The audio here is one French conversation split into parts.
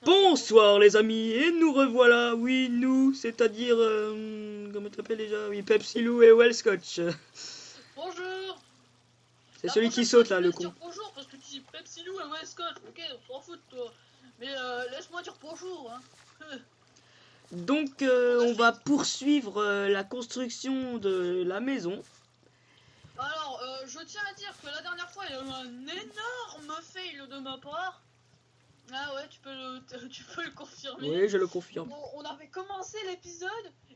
Bonsoir les amis, et nous revoilà, oui nous, c'est-à-dire, comment t'appelles déjà? Oui, Pepsilou et Wellscotch. Bonjour. C'est La celui qui prochaine fois, saute tu là, me le laisses con. dire bonjour parce que tu dis Pepsilou et Westcott. Ok, on s'en fout de toi. Mais laisse-moi dire bonjour. Hein. Donc Pour la on va suite. poursuivre la construction de la maison. Alors, je tiens à dire que la dernière fois, il y a eu un énorme fail de ma part. Ah ouais, tu peux le confirmer. Oui, je le confirme. On avait commencé l'épisode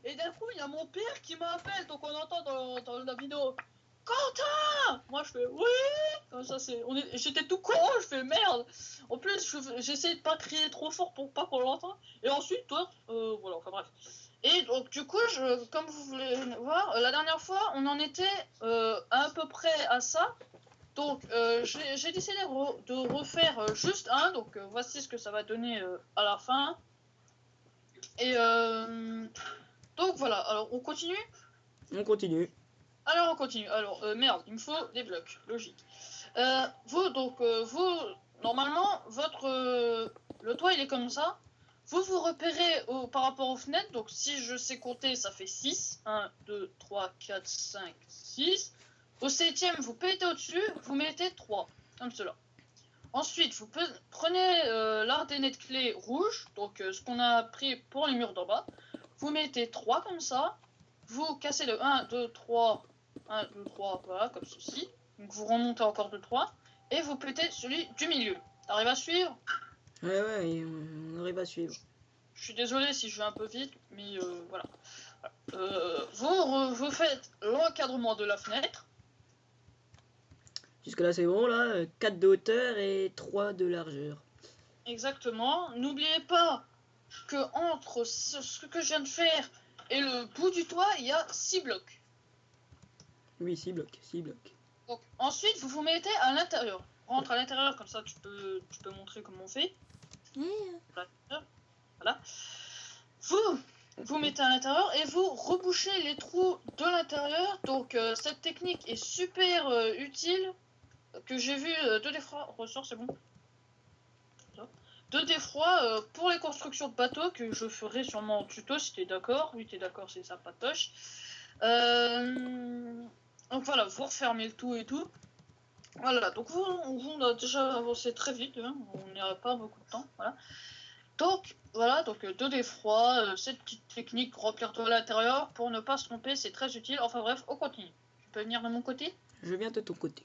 et d'un coup, il y a mon père qui m'appelle. Donc on entend dans la vidéo Quentin. Moi je fais oui. Comme ça j'étais tout con, je fais merde. En plus j'essaie de pas crier trop fort pour pas qu'on l'entende. Et ensuite toi, voilà, enfin bref. Et donc du coup, comme vous voulez voir, la dernière fois on en était à peu près à ça. Donc j'ai décidé de refaire juste un. Donc voici ce que ça va donner à la fin. Et donc voilà, alors on continue. On continue. Alors on continue. Alors merde, il me faut des blocs, logique. Vous, normalement, le toit il est comme ça. Vous repérez par rapport aux fenêtres. Donc si je sais compter, ça fait 6. 1, 2, 3, 4, 5, 6. Au 7ème, vous pétez au-dessus, vous mettez 3. Comme cela. Ensuite, vous prenez l'ardennette clé rouge. Donc ce qu'on a pris pour les murs d'en bas. Vous mettez 3 comme ça. Vous cassez le 1, 2, 3... 1, 2, 3, voilà, comme ceci. Donc vous remontez encore de 3. Et vous pétez celui du milieu. T'arrives à suivre? Ouais, on arrive à suivre. Je suis désolé si je vais un peu vite, mais voilà. Vous faites l'encadrement de la fenêtre. Jusque là c'est bon là, 4 de hauteur et 3 de largeur. Exactement. N'oubliez pas que entre ce que je viens de faire et le bout du toit, il y a 6 blocs. Oui, 6 blocs, 6 blocs. Donc ensuite, vous vous mettez à l'intérieur. Rentre à l'intérieur, comme ça tu peux montrer comment on fait. Voilà. Vous mettez à l'intérieur et vous rebouchez les trous de l'intérieur. Donc cette technique est super utile. Que j'ai vu de défroid. Ressort, c'est bon. De défroid pour les constructions de bateaux que je ferai sûrement en tuto si t'es d'accord. Oui, t'es d'accord, c'est ça, patoche. Donc voilà, vous refermez le tout et tout. Voilà, donc on a déjà avancé très vite, hein, on n'y a pas beaucoup de temps, voilà. Donc voilà, donc de défroid, cette petite technique, remplir de l'intérieur pour ne pas se tromper, c'est très utile. Enfin bref, on continue. Tu peux venir de mon côté? Je viens de ton côté.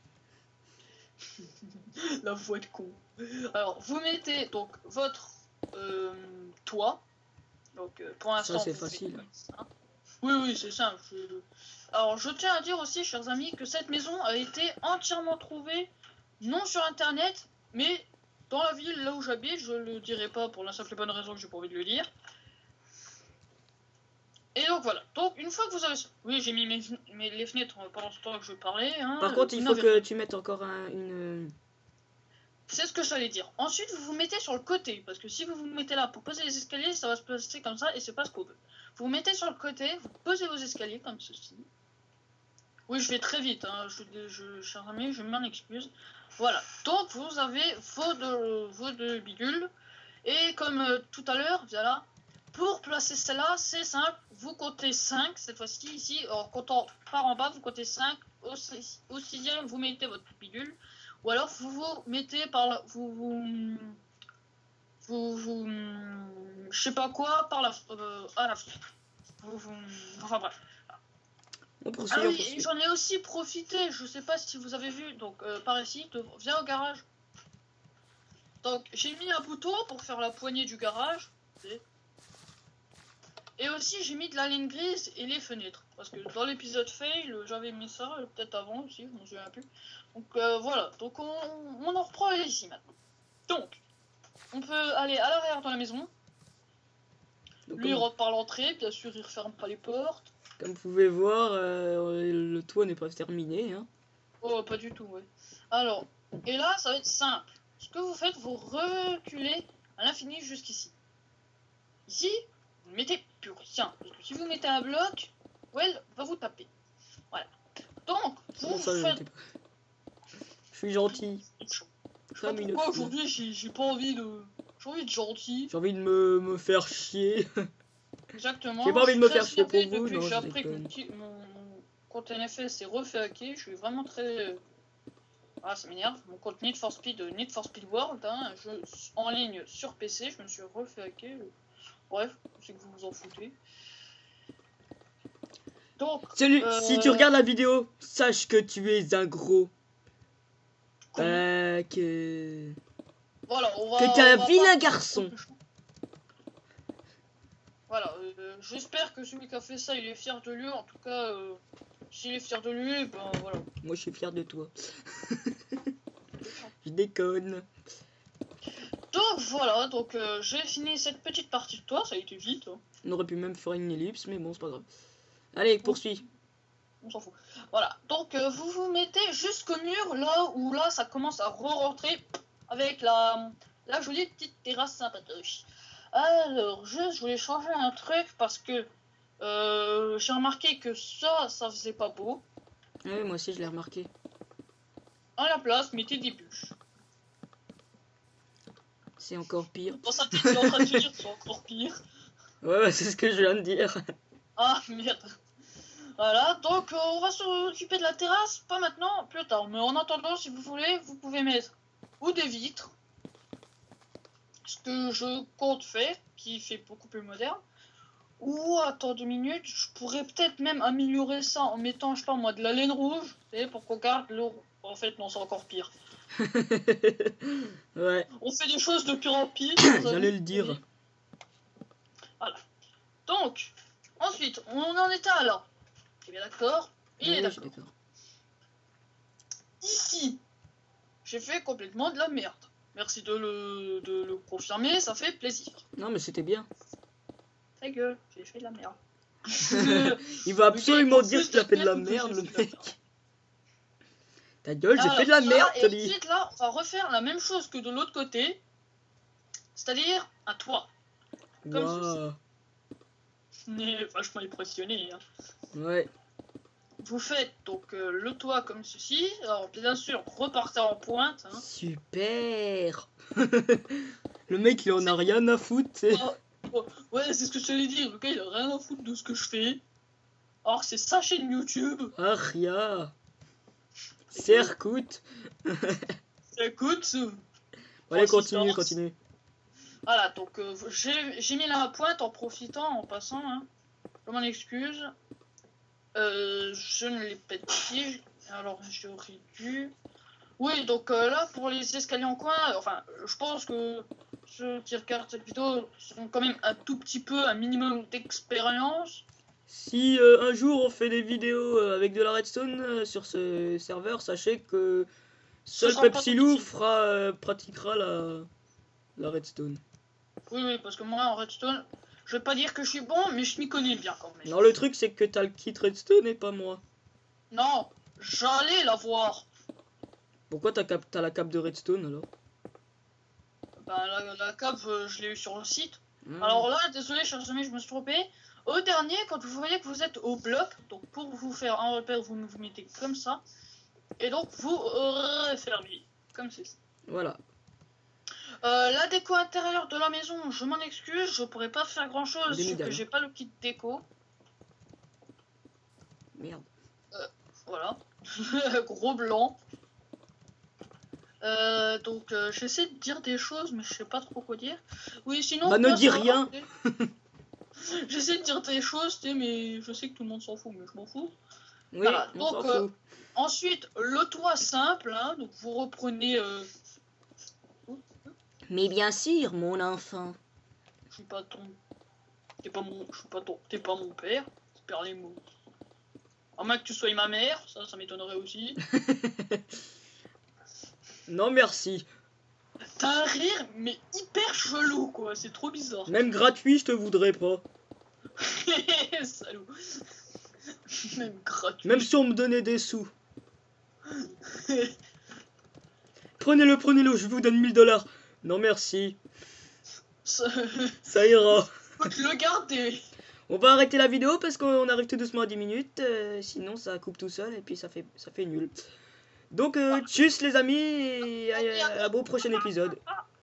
La voix de con. Alors, vous mettez donc votre toit. Donc pour l'instant, Ça c'est vous facile. faites ça. Oui, c'est simple. Alors, je tiens à dire aussi, chers amis, que cette maison a été entièrement trouvée, non sur internet, mais dans la ville là où j'habite. Je le dirai pas pour la simple et bonne raison que j'ai pas envie de le dire. Et donc voilà. Donc une fois que vous avez... Oui, j'ai mis les fenêtres pendant ce temps que je parlais. Hein, Par contre, il faut que tu mettes encore une... C'est ce que j'allais dire. Ensuite, vous vous mettez sur le côté. Parce que si vous vous mettez là pour poser les escaliers, ça va se placer comme ça et c'est pas ce qu'on veut. Vous vous mettez sur le côté, vous posez vos escaliers comme ceci. Oui, je vais très vite, hein. Chers amis, je m'en excuse. Voilà. Donc, vous avez vos deux bidules. Et comme tout à l'heure, voilà. Pour placer celle-là, c'est simple. Vous comptez 5 cette fois-ci. Ici, en comptant par en bas, vous comptez 5. Au 6ème, vous mettez votre bidule. Ou alors, vous vous mettez par là. Je sais pas quoi, par la. À la fenêtre. Enfin bref. On Ah oui, poursuit. et j'en ai aussi profité, je sais pas si vous avez vu, donc par ici, viens au garage. Donc j'ai mis un bouton pour faire la poignée du garage. Et aussi j'ai mis de la laine grise et les fenêtres. Parce que dans l'épisode fail, j'avais mis ça, peut-être avant aussi, je m'en souviens plus. Donc voilà, donc on en reprend ici maintenant. Donc, on peut aller à l'arrière de la maison. Donc, Lui il rentre par l'entrée, bien sûr il referme pas les portes. Comme vous pouvez voir, le toit n'est pas terminé. Hein. Oh, pas du tout, ouais. Alors, et là, ça va être simple. Ce que vous faites, vous reculez à l'infini jusqu'ici. Ici, vous ne mettez plus rien. Parce que si vous mettez un bloc, Well va vous taper. Voilà. Donc, vous faites... Je suis gentil. Je sais pas pourquoi aujourd'hui, j'ai pas envie de... J'ai envie de gentil. J'ai envie de me faire chier. Exactement. J'ai pas envie de me faire chier pour Depuis vous, que non, j'ai je appris que déconne. mon compte NFS s'est refait hacker, je suis vraiment très... Ah, ça m'énerve. Mon compte Need for Speed World, hein, en ligne sur PC, je me suis refait hacker. Bref, c'est que vous vous en foutez. Donc, Si tu regardes la vidéo, sache que tu es un gros. comment Que voilà, t'es un on va vilain pas... garçon. Voilà, j'espère que celui qui a fait ça, il est fier de lui. En tout cas, s'il est fier de lui, ben voilà. Moi, je suis fier de toi. Je déconne. Donc voilà, donc j'ai fini cette petite partie de toi, ça a été vite. Hein. On aurait pu même faire une ellipse, mais bon, c'est pas grave. Allez, poursuis. On s'en fout. Voilà, donc vous vous mettez jusqu'au mur, là ça commence à re-rentrer avec la jolie petite terrasse sympatoche. Alors, je voulais changer un truc parce que j'ai remarqué que ça faisait pas beau. Ouais, moi aussi, je l'ai remarqué. À la place, mettez des bûches. C'est encore pire. Dans sa tête, il est en train de se dire, c'est encore pire. Ouais, c'est ce que je viens de dire. Ah, merde. Voilà, donc on va s'occuper de la terrasse, pas maintenant, plus tard. Mais en attendant, si vous voulez, vous pouvez mettre ou des vitres, ce que je compte faire, qui fait beaucoup plus moderne. Ou, attends 2 minutes, je pourrais peut-être même améliorer ça en mettant, je sais pas moi, de la laine rouge, pour qu'on garde l'eau. En fait, non, c'est encore pire. Ouais. On fait des choses de pire en pire. J'allais le dire. Voilà. Donc, ensuite, on en était à là. Tu es bien d'accord? Il est Ouais, je suis d'accord. d'accord. Ici, j'ai fait complètement de la merde. Merci de le confirmer, ça fait plaisir. Non, mais c'était bien. Ta gueule, j'ai fait de la merde. Il va absolument dire qu'il a fait de la merde, le mec. Ta gueule, j'ai fait de la merde, et t'as dit. ensuite, là, on va refaire la même chose que de l'autre côté. C'est-à-dire un toit. Comme Wow. ceci. Mais vachement impressionné. Hein. Ouais. Vous faites donc le toit comme ceci. Alors, bien sûr, repartez en pointe. Hein. Super. Le mec, il en a rien à foutre, tu sais. Ouais, c'est ce que je t'allais dire. Le gars, il a rien à foutre de ce que je fais. Alors, c'est sa chaîne YouTube. Ah, rien. Sercoute. Ça coûte. Allez, continue. Voilà, donc j'ai mis la pointe en profitant, en passant. Hein. Je m'en excuse. Je ne l'ai pas dit. Alors, j'aurais dû. Oui, donc là, pour les escaliers en coin, enfin, je pense que ceux qui regardent cette vidéo ont quand même un tout petit peu, un minimum d'expérience. Si un jour on fait des vidéos avec de la redstone sur ce serveur, sachez que seul Pepsilou pratiquera la redstone. Oui, parce que moi, en redstone, je vais pas dire que je suis bon, mais je m'y connais bien quand même. Non, le truc c'est que t'as le kit redstone et pas moi. Non, j'allais l'avoir. Pourquoi t'as la cape de redstone alors? Ben, la cape, je l'ai eu sur le site. Ah. Alors là, désolé, chers amis, je me suis trompé. Au dernier, quand vous voyez que vous êtes au bloc, donc pour vous faire un repère, vous vous mettez comme ça. Et donc, vous refermez, comme ceci. Voilà. La déco intérieure de la maison, je m'en excuse, je pourrais pas faire grand chose vu que j'ai pas le kit déco. Merde. Voilà. Gros blanc. Donc j'essaie de dire des choses mais je sais pas trop quoi dire. Oui sinon... Bah ne dis rien. J'essaie de dire des choses mais je sais que tout le monde s'en fout mais je m'en fous. Oui, voilà. on Donc s'en fout. ensuite le toit simple, hein, donc vous reprenez... Mais bien sûr mon enfant. Je suis pas ton... T'es pas mon père. Tu perds les mots. À moins que tu sois ma mère, ça m'étonnerait aussi. Non merci. T'as un rire, mais hyper chelou, quoi. C'est trop bizarre. Même gratuit, je te voudrais pas. Salaud. Même gratuit. Même si on me donnait des sous. Prenez-le, je vous donne 1000 $. Non merci. Ça ira. Faut te le garder. On va arrêter la vidéo parce qu'on arrive tout doucement à 10 minutes. Sinon ça coupe tout seul et puis ça fait nul. Donc tchuss les amis et à au prochain épisode.